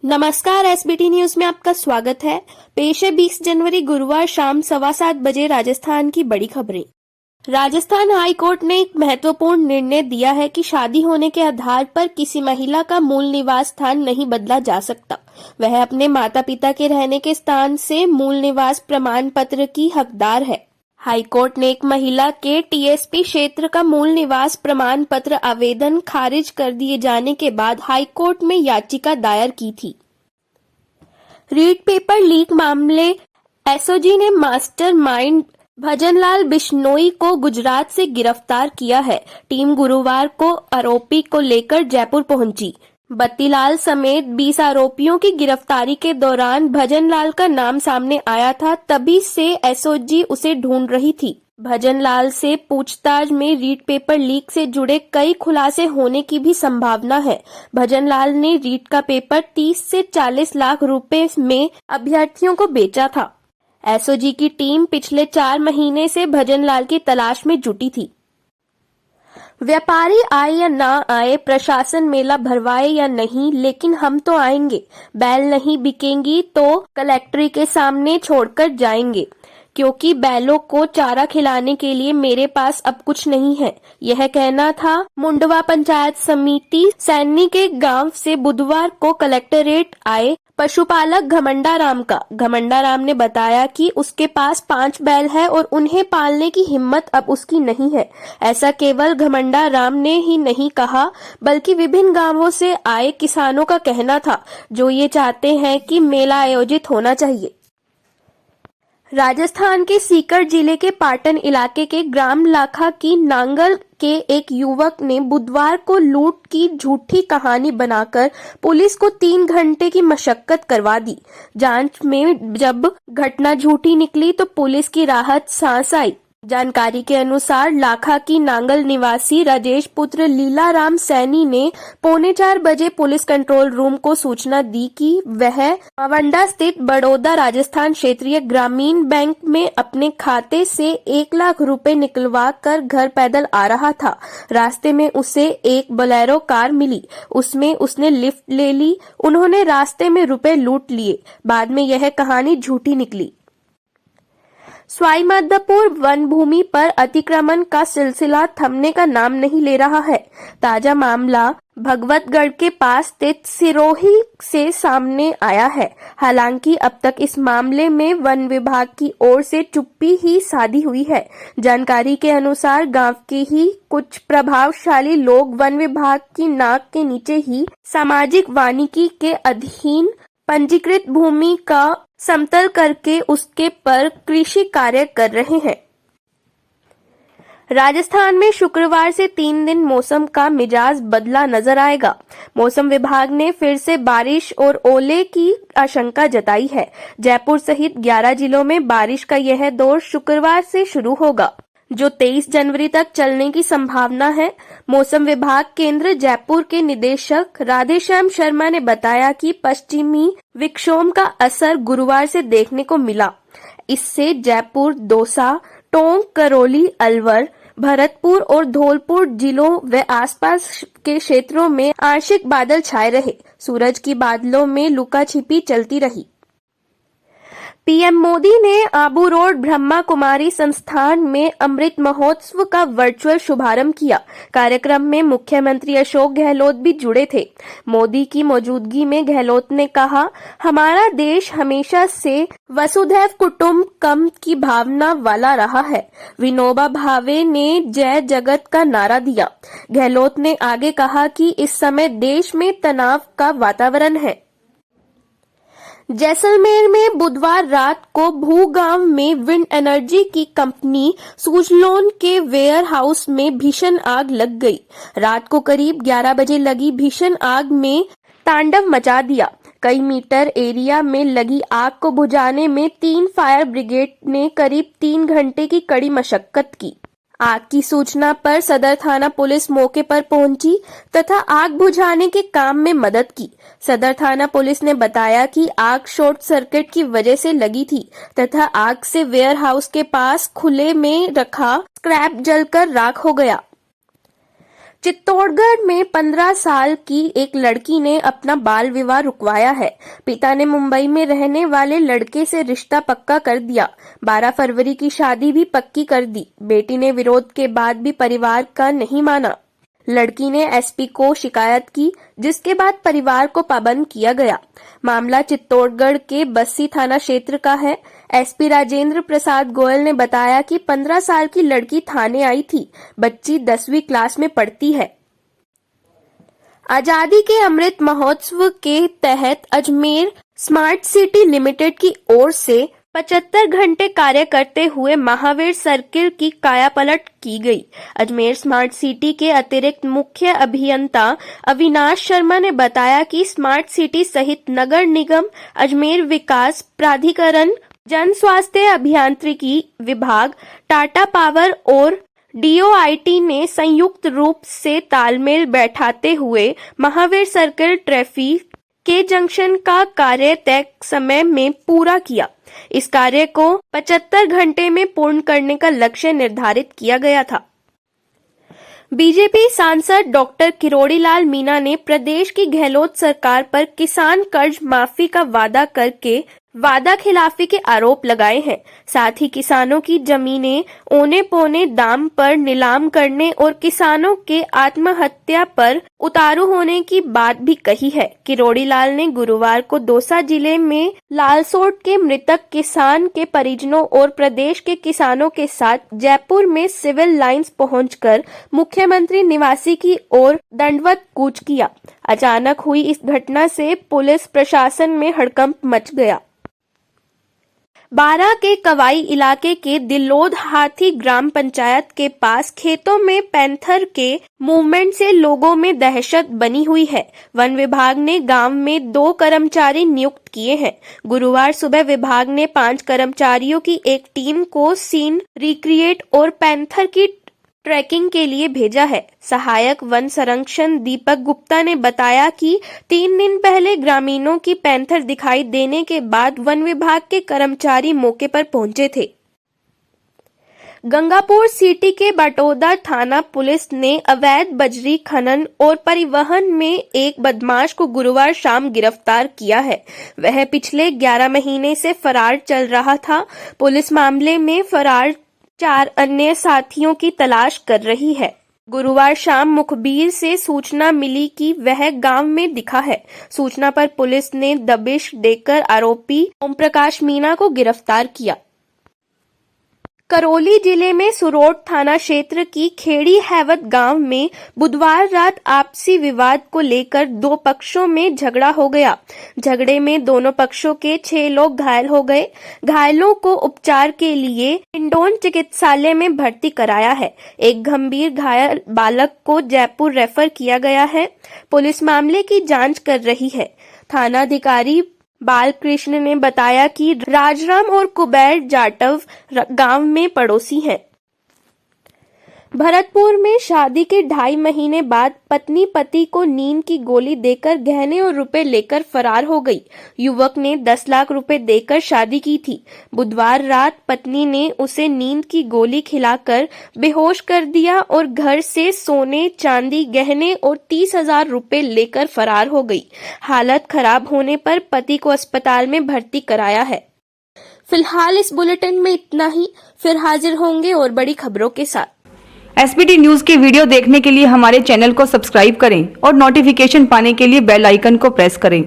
नमस्कार, SBT news में आपका स्वागत है। पेश है 20 जनवरी गुरुवार शाम 7:15 बजे राजस्थान की बड़ी खबरें। राजस्थान हाई कोर्ट ने एक महत्वपूर्ण निर्णय दिया है कि शादी होने के आधार पर किसी महिला का मूल निवास स्थान नहीं बदला जा सकता। वह अपने माता पिता के रहने के स्थान से मूल निवास प्रमाण पत्र की हकदार है। हाई कोर्ट ने एक महिला के टीएसपी क्षेत्र का मूल निवास प्रमाण पत्र आवेदन खारिज कर दिए जाने के बाद हाई कोर्ट में याचिका दायर की थी। रीट पेपर लीक मामले एसओजी ने मास्टरमाइंड भजनलाल बिश्नोई को गुजरात से गिरफ्तार किया है। टीम गुरुवार को आरोपी को लेकर जयपुर पहुंची। बत्तीलाल समेत 20 आरोपियों की गिरफ्तारी के दौरान भजनलाल का नाम सामने आया था, तभी से एसओजी उसे ढूंढ रही थी। भजनलाल से पूछताछ में रीट पेपर लीक से जुड़े कई खुलासे होने की भी संभावना है। भजनलाल ने रीट का पेपर 30 से 40 लाख रुपए में अभ्यर्थियों को बेचा था। एसओजी की टीम पिछले 4 महीने से भजनलाल की तलाश में जुटी थी। व्यापारी आए या ना आए, प्रशासन मेला भरवाए या नहीं, लेकिन हम तो आएंगे। बैल नहीं बिकेंगी तो कलेक्ट्री के सामने छोड़कर जाएंगे, क्योंकि बैलों को चारा खिलाने के लिए मेरे पास अब कुछ नहीं है। यह कहना था मुंडवा पंचायत समिति सैनी के गांव से बुधवार को कलेक्टरेट आए पशुपालक घमंडा राम का। घमंडा राम ने बताया कि उसके पास 5 बैल है और उन्हें पालने की हिम्मत अब उसकी नहीं है। ऐसा केवल घमंडा राम ने ही नहीं कहा, बल्कि विभिन्न गांवों से आए किसानों का कहना था, जो ये चाहते हैं कि मेला आयोजित होना चाहिए। राजस्थान के सीकर जिले के पाटन इलाके के ग्राम लाखा की नांगल के एक युवक ने बुधवार को लूट की झूठी कहानी बनाकर पुलिस को 3 घंटे की मशक्कत करवा दी। जांच में जब घटना झूठी निकली तो पुलिस की राहत सांस आई। जानकारी के अनुसार लाखा की नांगल निवासी राजेश पुत्र लीलाराम सैनी ने 3:45 बजे पुलिस कंट्रोल रूम को सूचना दी कि वह अवंडा स्थित बड़ौदा राजस्थान क्षेत्रीय ग्रामीण बैंक में अपने खाते से 1 लाख रुपए निकलवा कर घर पैदल आ रहा था। रास्ते में उसे एक बोलेरो कार मिली, उसमें उसने लिफ्ट ले ली। उन्होंने रास्ते में रुपए लूट लिए। बाद में यह कहानी झूठी निकली। स्वाईमाधोपुर वन भूमि पर अतिक्रमण का सिलसिला थमने का नाम नहीं ले रहा है। ताजा मामला भगवतगढ़ के पास स्थित सिरोही से सामने आया है। हालांकि अब तक इस मामले में वन विभाग की ओर से चुप्पी ही साधी हुई है। जानकारी के अनुसार गांव के ही कुछ प्रभावशाली लोग वन विभाग की नाक के नीचे ही सामाजिक वानिकी के अधीन पंजीकृत भूमि का समतल करके उसके पर कृषि कार्य कर रहे हैं। राजस्थान में शुक्रवार से 3 दिन मौसम का मिजाज बदला नजर आएगा। मौसम विभाग ने फिर से बारिश और ओले की आशंका जताई है। जयपुर सहित 11 जिलों में बारिश का यह दौर शुक्रवार से शुरू होगा, जो 23 जनवरी तक चलने की संभावना है। मौसम विभाग केंद्र जयपुर के निदेशक राधेश्याम शर्मा ने बताया कि पश्चिमी विक्षोभ का असर गुरुवार से देखने को मिला। इससे जयपुर, दौसा, टोंक, करौली, अलवर, भरतपुर और धौलपुर जिलों व आसपास के क्षेत्रों में आंशिक बादल छाए रहे। सूरज की बादलों में लुका-छिपी चलती रही। पीएम मोदी ने आबू रोड ब्रह्मा कुमारी संस्थान में अमृत महोत्सव का वर्चुअल शुभारंभ किया। कार्यक्रम में मुख्यमंत्री अशोक गहलोत भी जुड़े थे। मोदी की मौजूदगी में गहलोत ने कहा, हमारा देश हमेशा से वसुधैव कुटुंबकम की भावना वाला रहा है। विनोबा भावे ने जय जगत का नारा दिया। गहलोत ने आगे कहा कि इस समय देश में तनाव का वातावरण है। जैसलमेर में बुधवार रात को भूगांव में विंड एनर्जी की कंपनी सुजलोन के वेयर हाउस में भीषण आग लग गई। रात को करीब 11 बजे लगी भीषण आग में तांडव मचा दिया। कई मीटर एरिया में लगी आग को बुझाने में 3 फायर ब्रिगेड ने करीब 3 घंटे की कड़ी मशक्कत की। आग की सूचना पर सदर थाना पुलिस मौके पर पहुंची तथा आग बुझाने के काम में मदद की। सदर थाना पुलिस ने बताया कि आग शॉर्ट सर्किट की वजह से लगी थी तथा आग से वेयर हाउस के पास खुले में रखा स्क्रैप जलकर राख हो गया। चित्तौड़गढ़ में 15 साल की एक लड़की ने अपना बाल विवाह रुकवाया है। पिता ने मुंबई में रहने वाले लड़के से रिश्ता पक्का कर दिया। 12 फरवरी की शादी भी पक्की कर दी। बेटी ने विरोध के बाद भी परिवार का नहीं माना। लड़की ने एसपी को शिकायत की, जिसके बाद परिवार को पाबंद किया गया। मामला चित्तौड़गढ़ के बस्सी थाना क्षेत्र का है। एसपी राजेंद्र प्रसाद गोयल ने बताया कि 15 साल की लड़की थाने आई थी। बच्ची 10वीं क्लास में पढ़ती है। आजादी के अमृत महोत्सव के तहत अजमेर स्मार्ट सिटी लिमिटेड की ओर से 75 घंटे कार्य करते हुए महावीर सर्किल की कायापलट की गई। अजमेर स्मार्ट सिटी के अतिरिक्त मुख्य अभियंता अविनाश शर्मा ने बताया कि स्मार्ट सिटी सहित नगर निगम, अजमेर विकास प्राधिकरण, जन स्वास्थ्य अभियांत्रिकी विभाग, टाटा पावर और डीओआईटी ने संयुक्त रूप से तालमेल बैठाते हुए महावीर सर्किल ट्रैफिक के जंक्शन का कार्य तय समय में पूरा किया। इस कार्य को 75 घंटे में पूर्ण करने का लक्ष्य निर्धारित किया गया था। बीजेपी सांसद डॉक्टर किरोड़ीलाल मीणा ने प्रदेश की गहलोत सरकार पर किसान कर्ज माफी का वादा करके वादा खिलाफी के आरोप लगाए हैं। साथ ही किसानों की जमीनें औने पौने दाम पर नीलाम करने और किसानों के आत्महत्या पर उतारू होने की बात भी कही है। किरोड़ीलाल ने गुरुवार को दौसा जिले में लालसोट के मृतक किसान के परिजनों और प्रदेश के किसानों के साथ जयपुर में सिविल लाइंस पहुंचकर मुख्यमंत्री निवासी की ओर दंडवत कूच किया। अचानक हुई इस घटना से पुलिस प्रशासन में हड़कंप मच गया। बारा के कवाई इलाके के दिलोद हाथी ग्राम पंचायत के पास खेतों में पैंथर के मूवमेंट से लोगों में दहशत बनी हुई है। वन विभाग ने गांव में 2 कर्मचारी नियुक्त किए हैं। गुरुवार सुबह विभाग ने 5 कर्मचारियों की एक टीम को सीन रिक्रिएट और पैंथर की ट्रैकिंग के लिए भेजा है। सहायक वन संरक्षण दीपक गुप्ता ने बताया कि 3 दिन पहले ग्रामीणों की पैंथर दिखाई देने के बाद वन विभाग के कर्मचारी मौके पर पहुंचे थे। गंगापुर सिटी के बटोदा थाना पुलिस ने अवैध बजरी खनन और परिवहन में एक बदमाश को गुरुवार शाम गिरफ्तार किया है। वह पिछले 11 महीने से फरार चल रहा था। पुलिस मामले में फरार 4 अन्य साथियों की तलाश कर रही है। गुरुवार शाम मुखबिर से सूचना मिली कि वह गांव में दिखा है। सूचना पर पुलिस ने दबिश देकर आरोपी ओम प्रकाश मीणा को गिरफ्तार किया। करौली जिले में सुरोट थाना क्षेत्र की खेड़ी हैवत गांव में बुधवार रात आपसी विवाद को लेकर 2 पक्षों में झगड़ा हो गया। झगड़े में दोनों पक्षों के 6 लोग घायल हो गए। घायलों को उपचार के लिए इंडोन चिकित्सालय में भर्ती कराया है। एक गंभीर घायल बालक को जयपुर रेफर किया गया है। पुलिस मामले की जांच कर रही है। थानाधिकारी बालकृष्ण ने बताया कि राजराम और कुबेर जाटव गांव में पड़ोसी हैं। भरतपुर में शादी के 2.5 महीने बाद पत्नी पति को नींद की गोली देकर गहने और रुपए लेकर फरार हो गई। युवक ने 10 लाख रुपए देकर शादी की थी। बुधवार रात पत्नी ने उसे नींद की गोली खिलाकर बेहोश कर दिया और घर से सोने, चांदी, गहने और 30,000 रुपए लेकर फरार हो गई। हालत खराब होने पर पति को अस्पताल में भर्ती कराया है। फिलहाल इस बुलेटिन में इतना ही। फिर हाजिर होंगे और बड़ी खबरों के साथ। एसपीटी न्यूज के वीडियो देखने के लिए हमारे चैनल को सब्सक्राइब करें और नोटिफिकेशन पाने के लिए बेल आइकन को प्रेस करें।